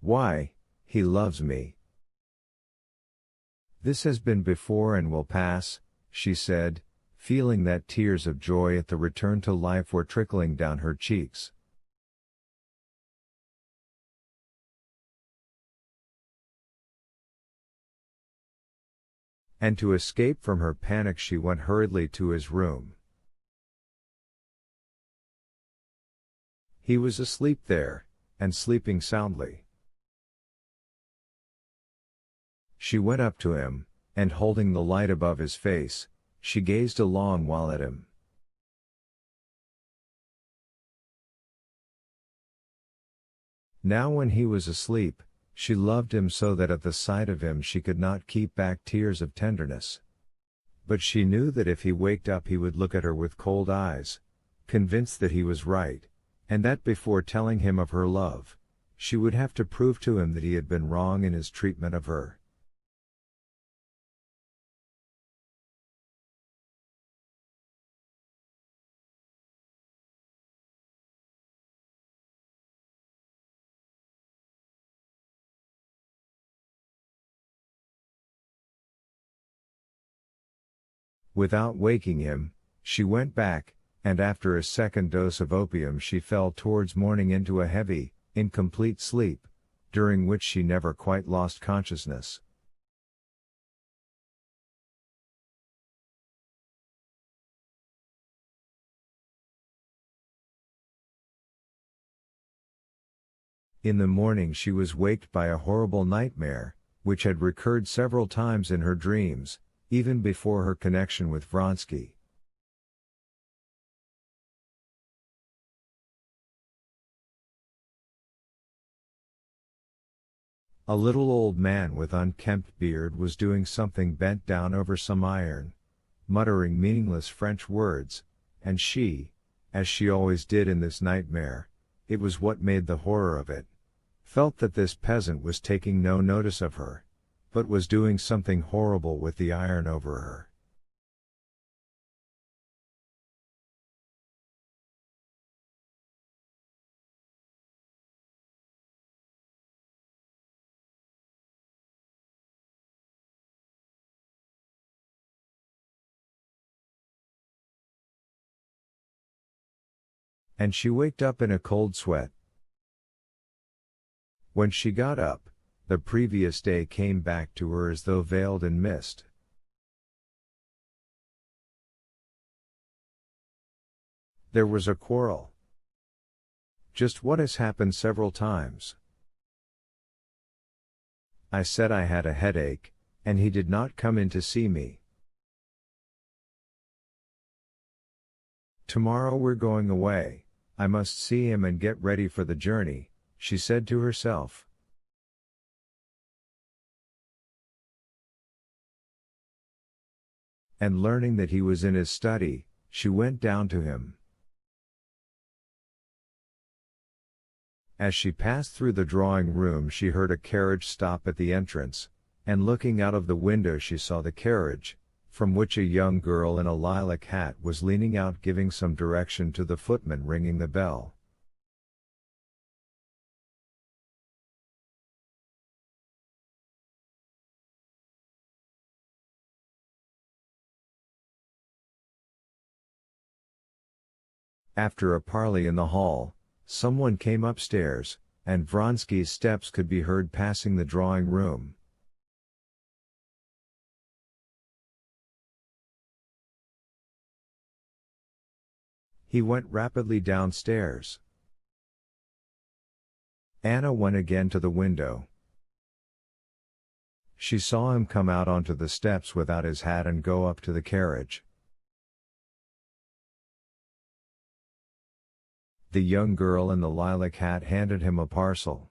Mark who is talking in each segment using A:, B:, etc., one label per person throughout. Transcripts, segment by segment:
A: Why, he loves me. This has been before and will pass, she said, feeling that tears of joy at the return to life were trickling down her cheeks. And to escape from her panic she went hurriedly to his room. He was asleep there, and sleeping soundly. She went up to him, and holding the light above his face, she gazed a long while at him. Now when he was asleep, she loved him so that at the sight of him she could not keep back tears of tenderness. But she knew that if he waked up he would look at her with cold eyes, convinced that he was right, and that before telling him of her love, she would have to prove to him that he had been wrong in his treatment of her. Without waking him, she went back, and after a second dose of opium she fell towards morning into a heavy, incomplete sleep, during which she never quite lost consciousness. In the morning she was waked by a horrible nightmare, which had recurred several times in her dreams, even before her connection with Vronsky. A little old man with unkempt beard was doing something bent down over some iron, muttering meaningless French words, and she, as she always did in this nightmare, it was what made the horror of it, felt that this peasant was taking no notice of her, but was doing something horrible with the iron over her. And she waked up in a cold sweat. When she got up, the previous day came back to her as though veiled in mist. There was a quarrel. Just what has happened several times. I said I had a headache, and he did not come in to see me. Tomorrow we're going away, I must see him and get ready for the journey, she said to herself. And learning that he was in his study, she went down to him. As she passed through the drawing room she heard a carriage stop at the entrance, and looking out of the window she saw the carriage, from which a young girl in a lilac hat was leaning out giving some direction to the footman ringing the bell. After a parley in the hall, someone came upstairs, and Vronsky's steps could be heard passing the drawing room. He went rapidly downstairs. Anna went again to the window. She saw him come out onto the steps without his hat and go up to the carriage. The young girl in the lilac hat handed him a parcel.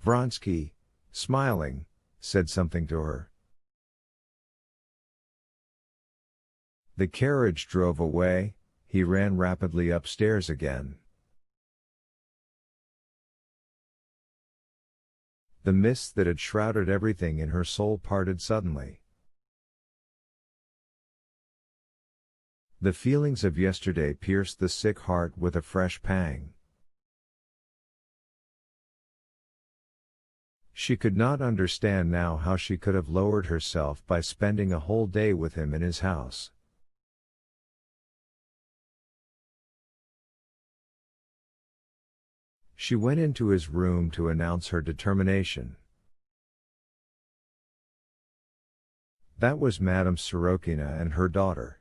A: Vronsky, smiling, said something to her. The carriage drove away, he ran rapidly upstairs again. The mist that had shrouded everything in her soul parted suddenly. The feelings of yesterday pierced the sick heart with a fresh pang. She could not understand now how she could have lowered herself by spending a whole day with him in his house. She went into his room to announce her determination. That was Madame Sorokina and her daughter.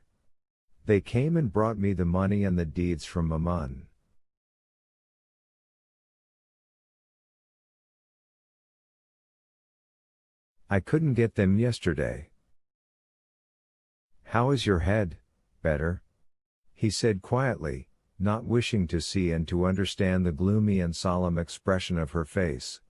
A: They came and brought me the money and the deeds from Maman. I couldn't get them yesterday. How is your head? Better? He said quietly, not wishing to see and to understand the gloomy and solemn expression of her face.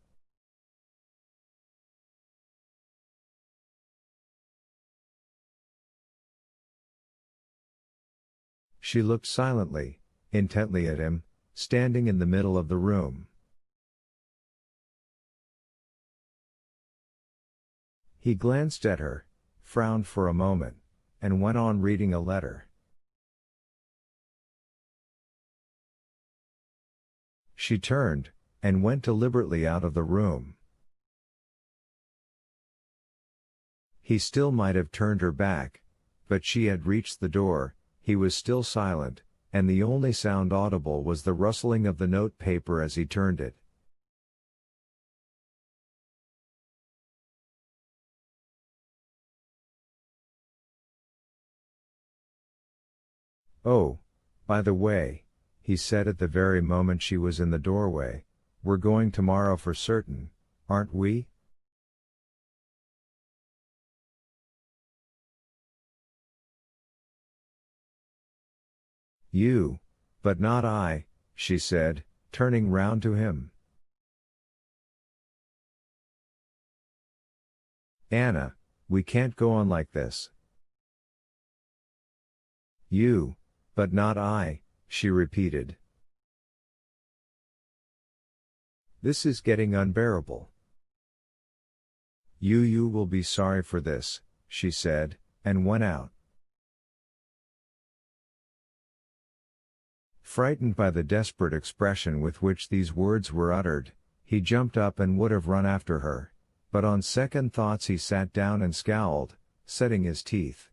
A: She looked silently, intently at him, standing in the middle of the room. He glanced at her, frowned for a moment, and went on reading a letter. She turned, and went deliberately out of the room. He still might have turned her back, but she had reached the door. He was still silent, and the only sound audible was the rustling of the note paper as he turned it. Oh, by the way, he said at the very moment she was in the doorway, we're going tomorrow for certain, aren't we? You, but not I, she said, turning round to him. Anna, we can't go on like this. You, but not I, she repeated. This is getting unbearable. You will be sorry for this, she said, and went out. Frightened by the desperate expression with which these words were uttered, he jumped up and would have run after her, but on second thoughts he sat down and scowled, setting his teeth.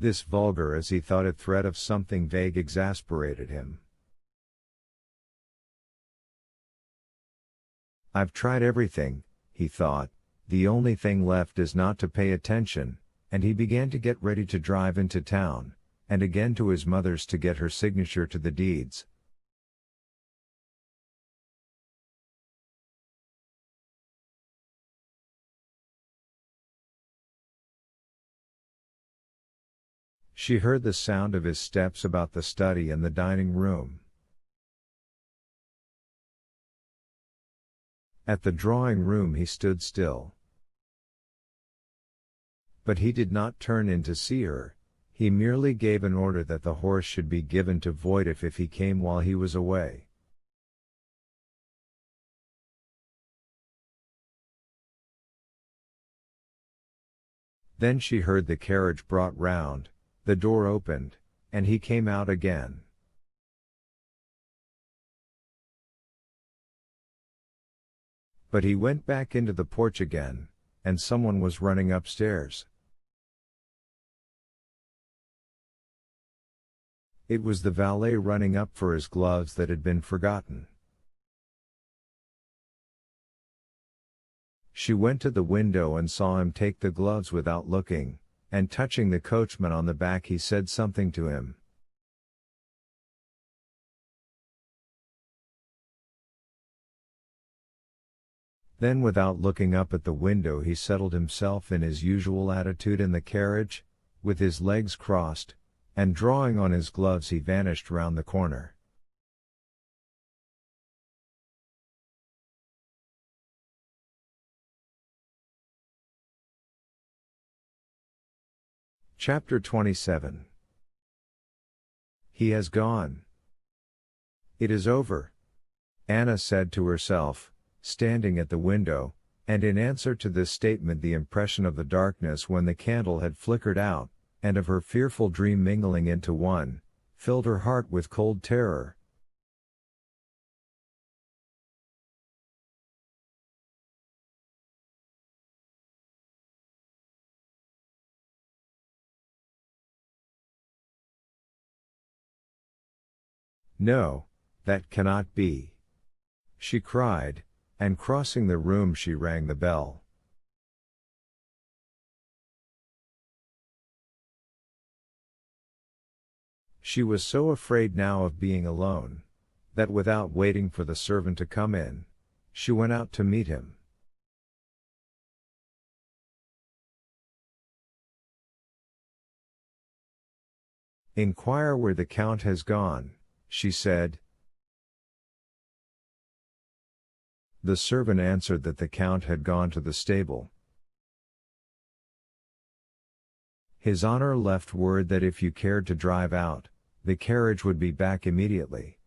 A: This vulgar, as he thought it, threat of something vague exasperated him. I've tried everything, he thought, the only thing left is not to pay attention, and he began to get ready to drive into town, and again to his mother's to get her signature to the deeds. She heard the sound of his steps about the study and the dining room. At the drawing room he stood still. But he did not turn in to see her, he merely gave an order that the horse should be given to Voitif if he came while he was away. Then she heard the carriage brought round, the door opened, and he came out again. But he went back into the porch again, and someone was running upstairs. It was the valet running up for his gloves that had been forgotten. She went to the window and saw him take the gloves without looking, and touching the coachman on the back he said something to him. Then without looking up at the window he settled himself in his usual attitude in the carriage, with his legs crossed, and drawing on his gloves he vanished round the corner. Chapter 27. He has gone. It is over, Anna said to herself, standing at the window, and in answer to this statement the impression of the darkness when the candle had flickered out, and of her fearful dream mingling into one, filled her heart with cold terror. No, that cannot be, she cried, and crossing the room she rang the bell. She was so afraid now of being alone, that without waiting for the servant to come in, she went out to meet him. "Inquire where the Count has gone," she said. The servant answered that the Count had gone to the stable. "His honor left word that if you cared to drive out, the carriage would be back immediately."